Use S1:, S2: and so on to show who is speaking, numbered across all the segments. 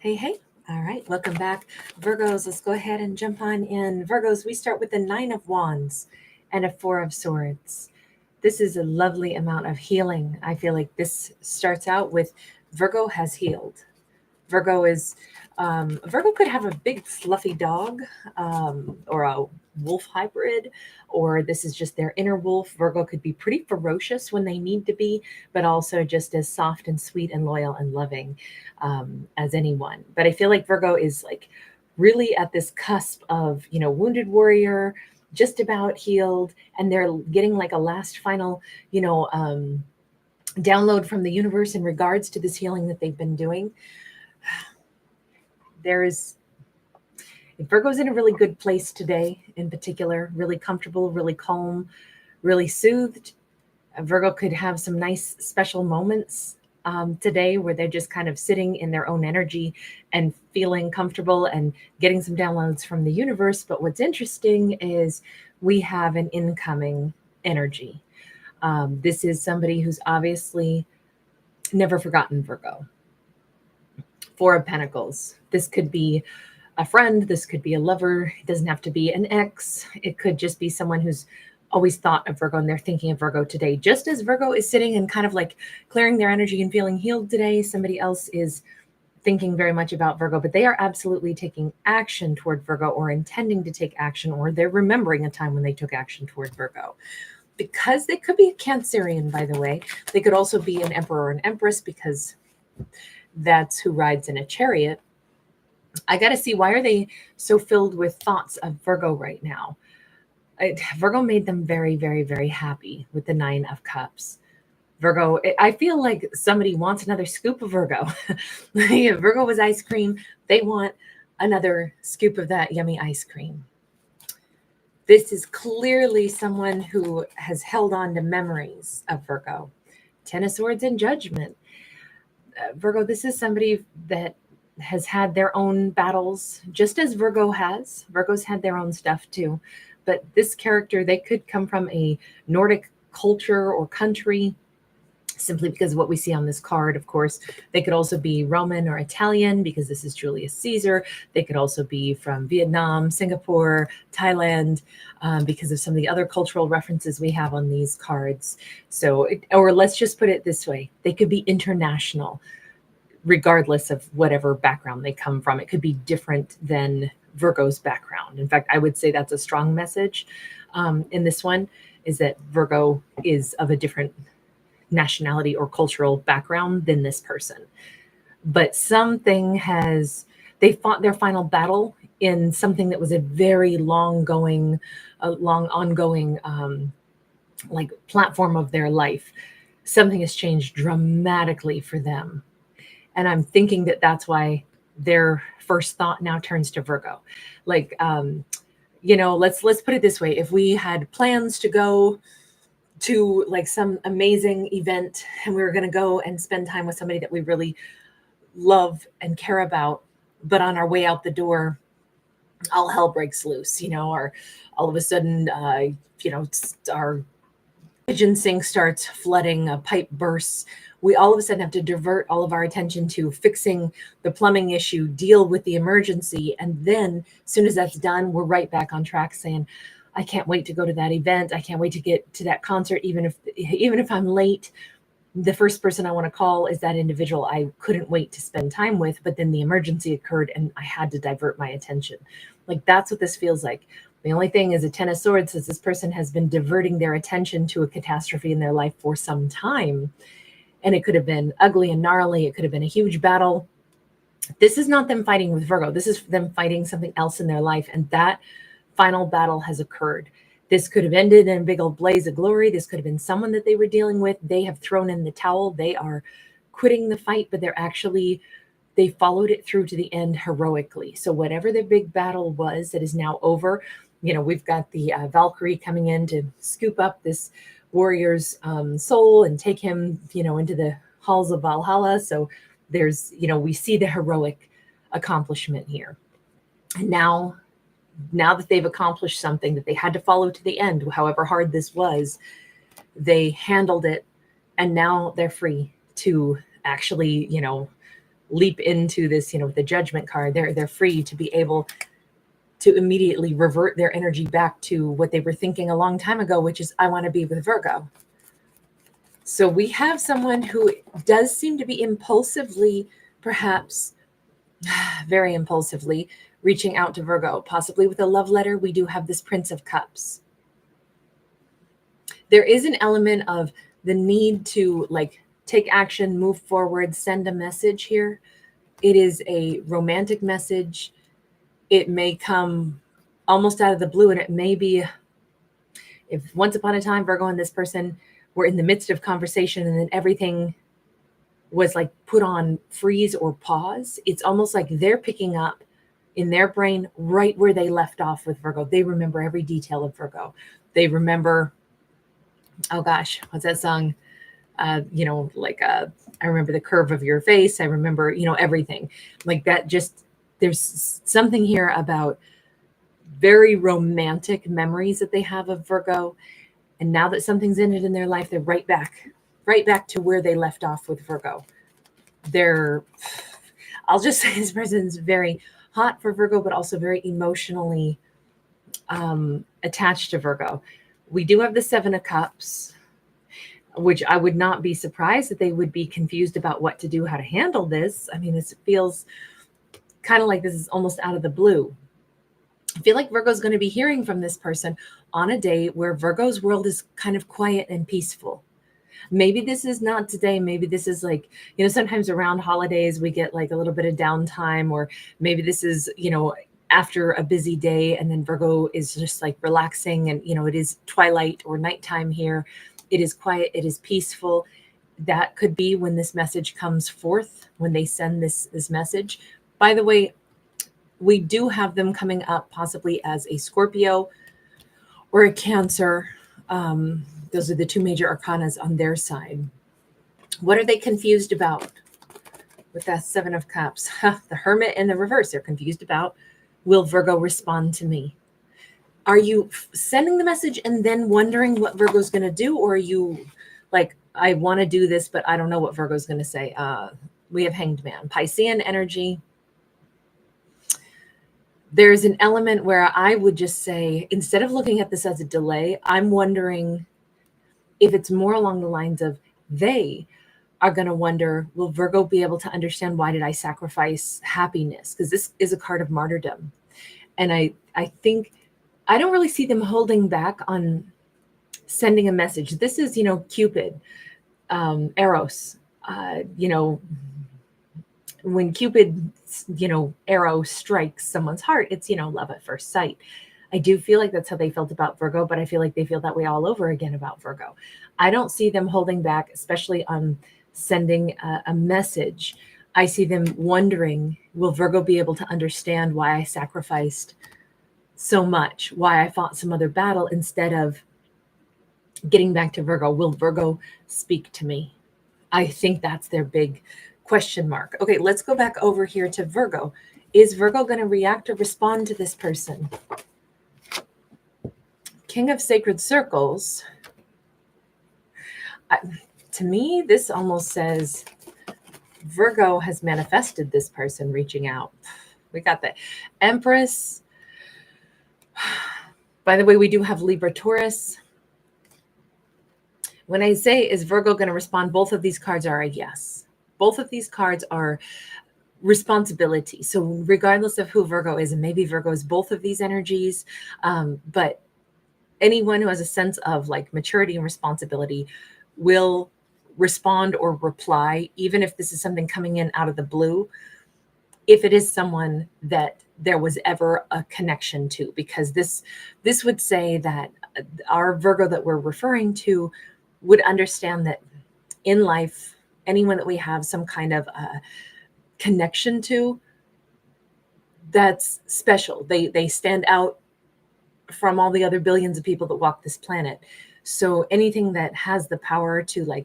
S1: Hey, hey. All right, welcome back. Virgos, let's go ahead and jump on in. Virgos, we start with the Nine of Wands and a Four of Swords. This is a lovely amount of healing. I feel like this starts out with Virgo has healed. Virgo is Virgo could have a big fluffy dog, or a wolf hybrid, or this is just their inner wolf. Virgo could be pretty ferocious when they need to be, but also just as soft and sweet and loyal and loving as anyone. But I feel like Virgo is like really at this cusp of, wounded warrior, just about healed, and they're getting like a last final, download from the universe in regards to this healing that they've been doing. There's Virgo's in a really good place today, in particular, really comfortable, really calm, really soothed. Virgo could have some nice special moments today where they're just kind of sitting in their own energy and feeling comfortable and getting some downloads from the universe. But what's interesting is we have an incoming energy. This is somebody who's obviously never forgotten Virgo. Four of Pentacles. This could be a friend. This could be a lover. It doesn't have to be an ex. It could just be someone who's always thought of Virgo and they're thinking of Virgo today. Just as Virgo is sitting and kind of like clearing their energy and feeling healed today, somebody else is thinking very much about Virgo, but they are absolutely taking action toward Virgo or intending to take action, or they're remembering a time when they took action toward Virgo. Because they could be a Cancerian, by the way. They could also be an emperor or an empress, because that's who rides in a chariot. I got to see, why are they so filled with thoughts of Virgo right now? Virgo made them very, very, very happy with the Nine of Cups. Virgo, I feel like somebody wants another scoop of Virgo. If Virgo was ice cream, they want another scoop of that yummy ice cream. This is clearly someone who has held on to memories of Virgo. Ten of Swords and Judgment. Virgo, this is somebody that has had their own battles, just as Virgo has. Virgo's had their own stuff too. But this character, they could come from a Nordic culture or country, simply because of what we see on this card, of course. They could also be Roman or Italian, because this is Julius Caesar. They could also be from Vietnam, Singapore, Thailand, because of some of the other cultural references we have on these cards. So, or let's just put it this way. They could be international, regardless of whatever background they come from. It could be different than Virgo's background. In fact, I would say that's a strong message in this one, is that Virgo is of a different nationality or cultural background than this person. But they fought their final battle in something that was a very long ongoing like platform of their life. Something has changed dramatically for them. And I'm thinking that that's why their first thought now turns to Virgo. Like, let's put it this way. If we had plans to go to like some amazing event and we were going to go and spend time with somebody that we really love and care about, but on our way out the door, all hell breaks loose, or all of a sudden, our kitchen sink starts flooding, a pipe bursts. We all of a sudden have to divert all of our attention to fixing the plumbing issue, deal with the emergency. And then as soon as that's done, we're right back on track saying, I can't wait to go to that event. I can't wait to get to that concert. Even if I'm late, the first person I want to call is that individual I couldn't wait to spend time with, but then the emergency occurred and I had to divert my attention. Like, that's what this feels like. The only thing is, a Ten of Swords says this person has been diverting their attention to a catastrophe in their life for some time. And it could have been ugly and gnarly. It could have been a huge battle. This is not them fighting with Virgo. This is them fighting something else in their life. And that final battle has occurred. This could have ended in a big old blaze of glory. This could have been someone that they were dealing with. They have thrown in the towel. They are quitting the fight, but they followed it through to the end heroically. So whatever the big battle was that is now over, we've got the Valkyrie coming in to scoop up this warrior's soul and take him, into the halls of Valhalla. So there's, we see the heroic accomplishment here. And now that they've accomplished something that they had to follow to the end, however hard this was, they handled it, and now they're free to actually, leap into this, the Judgment card. They're free to be able to immediately revert their energy back to what they were thinking a long time ago, which is, I want to be with Virgo. So we have someone who does seem to be impulsively, perhaps very impulsively, reaching out to Virgo, possibly with a love letter. We do have this Prince of Cups. There is an element of the need to take action, move forward, send a message here. It is a romantic message. It may come almost out of the blue, and it may be, if once upon a time Virgo and this person were in the midst of conversation and then everything was put on freeze or pause, it's almost like they're picking up in their brain right where they left off with Virgo. They remember every detail of Virgo. They remember, oh gosh, what's that song? I remember the curve of your face. I remember, everything like that. Just, there's something here about very romantic memories that they have of Virgo. And now that something's ended in their life, they're right back to where they left off with Virgo. I'll just say this person's very hot for Virgo, but also very emotionally attached to Virgo. We do have the Seven of Cups, which I would not be surprised that they would be confused about what to do, how to handle this. I mean, this feels kind of like this is almost out of the blue. I feel like Virgo's going to be hearing from this person on a day where Virgo's world is kind of quiet and peaceful. Maybe this is not today. Maybe this is sometimes around holidays, we get a little bit of downtime, or maybe this is, after a busy day, and then Virgo is just relaxing, and, it is twilight or nighttime here. It is quiet. It is peaceful. That could be when this message comes forth, when they send this message. By the way, we do have them coming up possibly as a Scorpio or a Cancer. Those are the two major arcanas on their side. What are they confused about with that Seven of Cups? The Hermit in the reverse. They're confused about, will Virgo respond to me? Are you sending the message and then wondering what Virgo's going to do? Or are you I want to do this, but I don't know what Virgo's going to say? We have Hanged Man, Piscean energy. There's an element where I would just say, instead of looking at this as a delay, I'm wondering if it's more along the lines of they are going to wonder, will Virgo be able to understand, why did I sacrifice happiness? Because this is a card of martyrdom. And I think I don't really see them holding back on sending a message. This is, Cupid, Eros, when Cupid, arrow strikes someone's heart, it's, love at first sight. I do feel like that's how they felt about Virgo, but I feel like they feel that way all over again about Virgo. I don't see them holding back, especially on sending a message. I see them wondering, will Virgo be able to understand why I sacrificed so much, why I fought some other battle instead of getting back to Virgo? Will Virgo speak to me? I think that's their big question mark. Okay, let's go back over here to Virgo. Is Virgo going to react or respond to this person? King of Sacred Circles. To me, this almost says Virgo has manifested this person reaching out. We got the Empress. By the way, we do have Libra, Taurus. When I say, is Virgo going to respond, both of these cards are a yes. Both of these cards are responsibility. So regardless of who Virgo is, and maybe Virgo is both of these energies, but anyone who has a sense of maturity and responsibility will respond or reply, even if this is something coming in out of the blue, if it is someone that there was ever a connection to, because this would say that our Virgo that we're referring to would understand that in life, anyone that we have some kind of connection to, that's special. They stand out from all the other billions of people that walk this planet. So anything that has the power to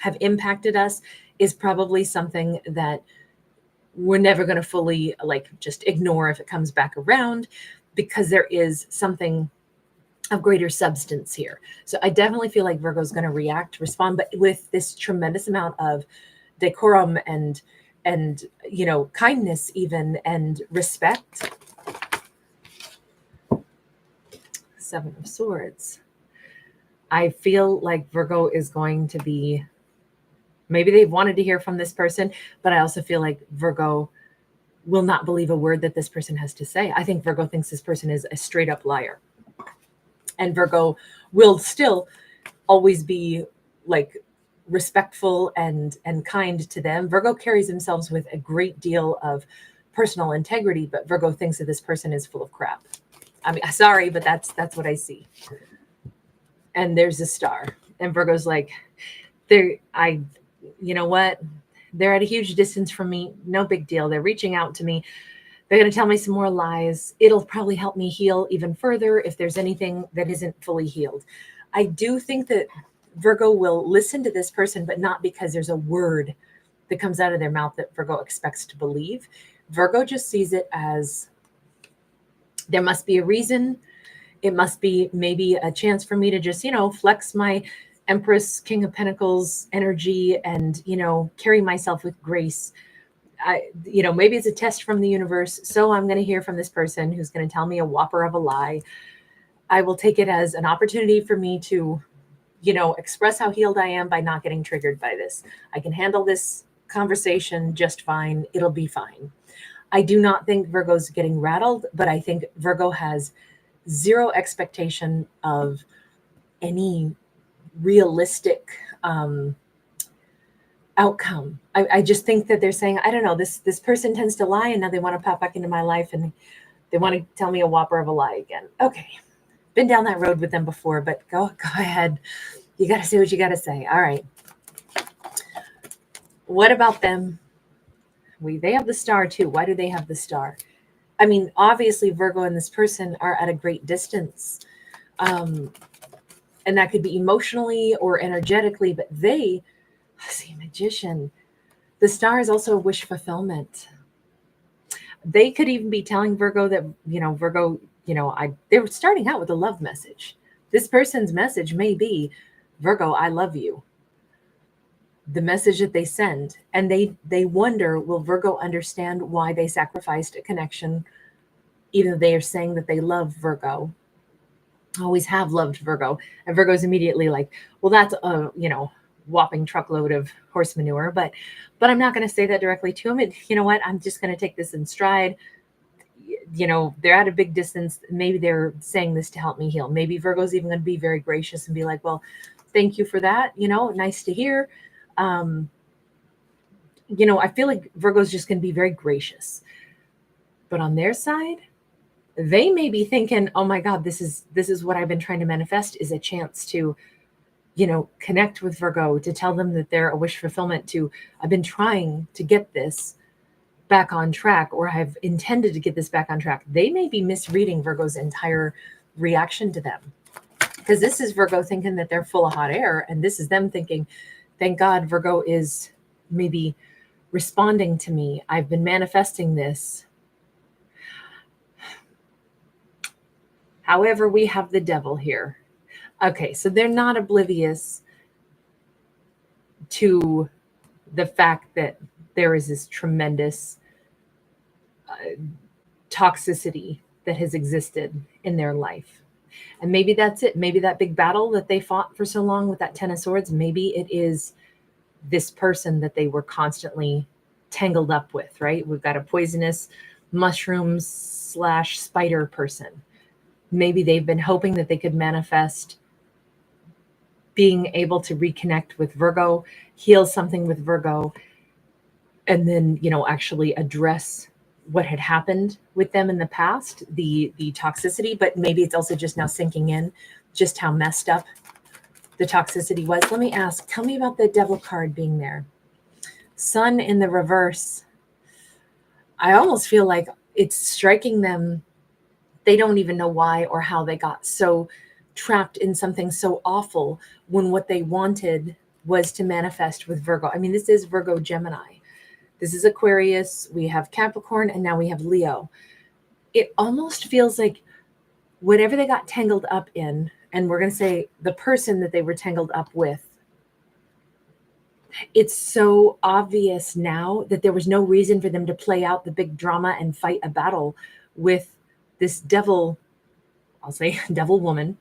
S1: have impacted us is probably something that we're never going to fully just ignore if it comes back around, because there is something of greater substance here. So I definitely feel like Virgo is going to react, respond, but with this tremendous amount of decorum and and, kindness even, and respect. Seven of Swords. I feel like Virgo is going to be, maybe they've wanted to hear from this person, but I also feel like Virgo will not believe a word that this person has to say. I think Virgo thinks this person is a straight up liar. And Virgo will still always be like respectful and kind to them. Virgo carries themselves with a great deal of personal integrity, but Virgo thinks that this person is full of crap. I mean, sorry, but that's what I see. And there's a star. And Virgo's like, you know what? They're at a huge distance from me. No big deal. They're reaching out to me. They're going to tell me some more lies. It'll probably help me heal even further if there's anything that isn't fully healed. I do think that Virgo will listen to this person, but not because there's a word that comes out of their mouth that Virgo expects to believe. Virgo just sees it as there must be a reason. It must be maybe a chance for me to just, flex my Empress, King of Pentacles energy and, carry myself with grace. Maybe it's a test from the universe. So I'm going to hear from this person who's going to tell me a whopper of a lie. I will take it as an opportunity for me to, express how healed I am by not getting triggered by this. I can handle this conversation just fine. It'll be fine. I do not think Virgo's getting rattled, but I think Virgo has zero expectation of any realistic outcome. I just think that they're saying, I don't know, this person tends to lie and now they want to pop back into my life and they want to tell me a whopper of a lie again. Okay. Been down that road with them before, but go ahead. You got to say what you got to say. All right. What about them? They have the star too. Why do they have the star? I mean, obviously Virgo and this person are at a great distance. And that could be emotionally or energetically, but I see Magician. The star is also a wish fulfillment. They could even be telling Virgo that, Virgo, they're starting out with a love message. This person's message may be, Virgo, I love you. The message that they send. And they wonder, will Virgo understand why they sacrificed a connection, even though they are saying that they love Virgo, always have loved Virgo. And Virgo's immediately like, well, that's a, whopping truckload of horse manure, but I'm not going to say that directly to him. And you know what? I'm just going to take this in stride. They're at a big distance. Maybe they're saying this to help me heal. Maybe Virgo's even going to be very gracious and be like, well, thank you for that. Nice to hear. I feel like Virgo's just going to be very gracious, but on their side, they may be thinking, oh my God, this is what I've been trying to manifest, is a chance to, connect with Virgo, to tell them that they're a wish fulfillment, I've been trying to get this back on track, or I've intended to get this back on track. They may be misreading Virgo's entire reaction to them, because this is Virgo thinking that they're full of hot air. And this is them thinking, thank God Virgo is maybe responding to me. I've been manifesting this. However, we have the devil here. Okay, so they're not oblivious to the fact that there is this tremendous toxicity that has existed in their life. And maybe that's it. Maybe that big battle that they fought for so long with that Ten of Swords, maybe it is this person that they were constantly tangled up with, right? We've got a poisonous mushroom/spider person. Maybe they've been hoping that they could manifest being able to reconnect with Virgo, heal something with Virgo, and then, actually address what had happened with them in the past, the toxicity. But maybe it's also just now sinking in just how messed up the toxicity was. Let me ask, tell me about the devil card being there. Sun in the reverse. I almost feel like it's striking them. They don't even know why or how they got so trapped in something so awful when what they wanted was to manifest with Virgo. I mean, this is Virgo Gemini. This is Aquarius. We have Capricorn, and now we have Leo. It almost feels like whatever they got tangled up in, and we're going to say the person that they were tangled up with, It's so obvious now that there was no reason for them to play out the big drama and fight a battle with this devil, I'll say devil woman,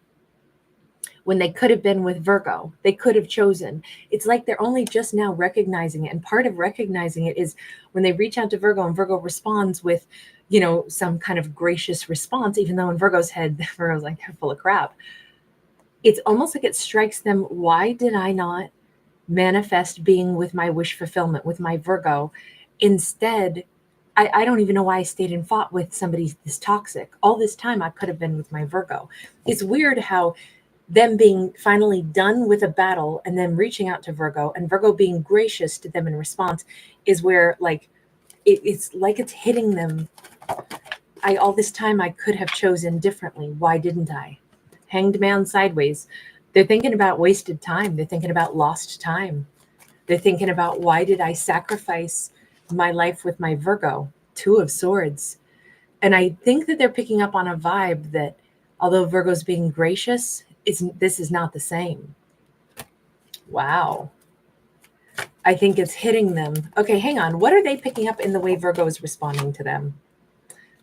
S1: when they could have been with Virgo. They could have chosen. It's like they're only just now recognizing it. And part of recognizing it is when they reach out to Virgo and Virgo responds with, some kind of gracious response, even though in Virgo's head, Virgo's like, they're full of crap. It's almost like it strikes them. Why did I not manifest being with my wish fulfillment, with my Virgo? Instead, I don't even know why I stayed and fought with somebody this toxic. All this time I could have been with my Virgo. It's weird how them being finally done with a battle and then reaching out to Virgo and Virgo being gracious to them in response is where it's like it's hitting them. All this time I could have chosen differently. Why didn't I? Hanged man sideways. They're thinking about wasted time. They're thinking about lost time. They're thinking about, why did I sacrifice my life with my Virgo? Two of Swords. And I think that they're picking up on a vibe that although Virgo's being gracious, this is not the same. Wow. I think it's hitting them. Okay, hang on. What are they picking up in the way Virgo is responding to them?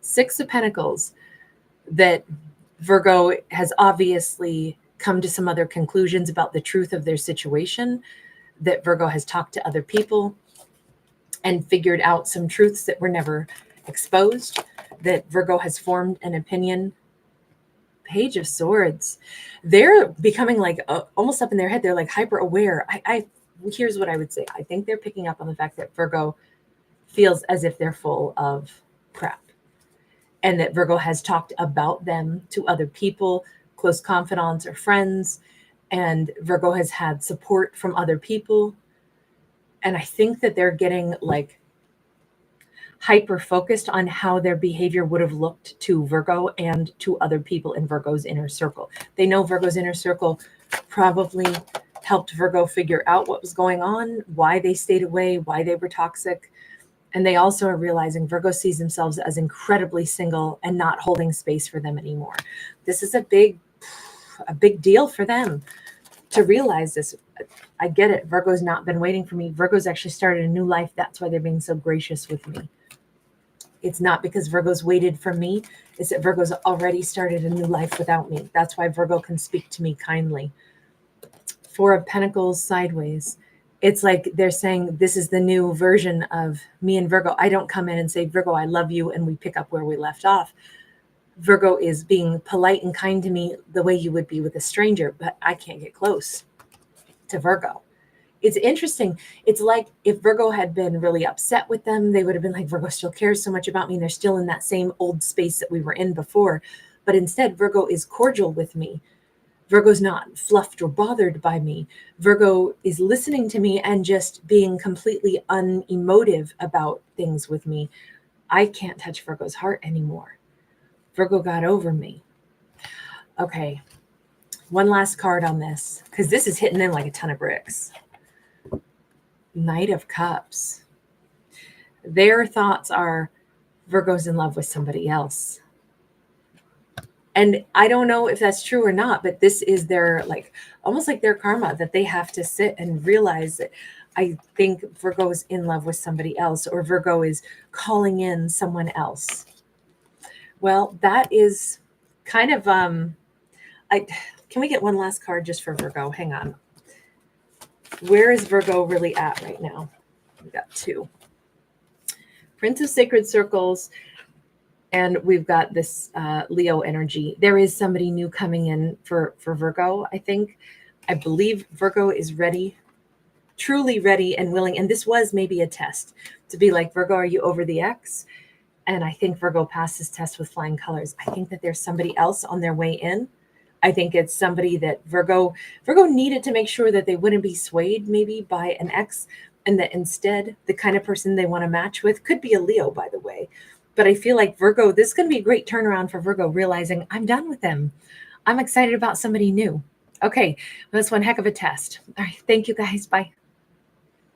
S1: Six of Pentacles. That Virgo has obviously come to some other conclusions about the truth of their situation, that Virgo has talked to other people and figured out some truths that were never exposed, that Virgo has formed an opinion. Page of Swords. They're becoming almost up in their head. They're like hyper aware. Here's what I would say. I think they're picking up on the fact that Virgo feels as if they're full of crap, and that Virgo has talked about them to other people, close confidants or friends, and Virgo has had support from other people. And I think that they're getting hyper focused on how their behavior would have looked to Virgo and to other people in Virgo's inner circle. They know Virgo's inner circle probably helped Virgo figure out what was going on, why they stayed away, why they were toxic. And they also are realizing Virgo sees themselves as incredibly single and not holding space for them anymore. This is a big deal for them to realize this. I get it. Virgo's not been waiting for me. Virgo's actually started a new life. That's why they're being so gracious with me. It's not because Virgo's waited for me. It's that Virgo's already started a new life without me. That's why Virgo can speak to me kindly. Four of Pentacles sideways. It's like they're saying, this is the new version of me and Virgo. I don't come in and say, Virgo, I love you, and we pick up where we left off. Virgo is being polite and kind to me the way you would be with a stranger, but I can't get close to Virgo. It's interesting. It's like if Virgo had been really upset with them, they would have been like, Virgo still cares so much about me. And they're still in that same old space that we were in before. But instead, Virgo is cordial with me. Virgo's not fluffed or bothered by me. Virgo is listening to me and just being completely unemotive about things with me. I can't touch Virgo's heart anymore. Virgo got over me. Okay. One last card on this, because this is hitting them like a ton of bricks. Knight of Cups. Their thoughts are Virgo's in love with somebody else. And I don't know if that's true or not, but this is their almost like their karma, that they have to sit and realize that I think Virgo is in love with somebody else, or Virgo is calling in someone else. Well, that is kind of, can we get one last card just for Virgo? Hang on. Where is Virgo really at right now? We got two. Prince of Sacred Circles, and we've got this Leo energy. There is somebody new coming in for Virgo, I think. I believe Virgo is ready, truly ready and willing. And this was maybe a test to be like, Virgo, are you over the ex? And I think Virgo passed this test with flying colors. I think that there's somebody else on their way in. I think it's somebody that Virgo needed to make sure that they wouldn't be swayed maybe by an ex, and that instead the kind of person they want to match with could be a Leo, by the way. But I feel like Virgo, this is going to be a great turnaround for Virgo, realizing I'm done with them. I'm excited about somebody new. Okay, well, that's one heck of a test. All right, thank you guys. Bye.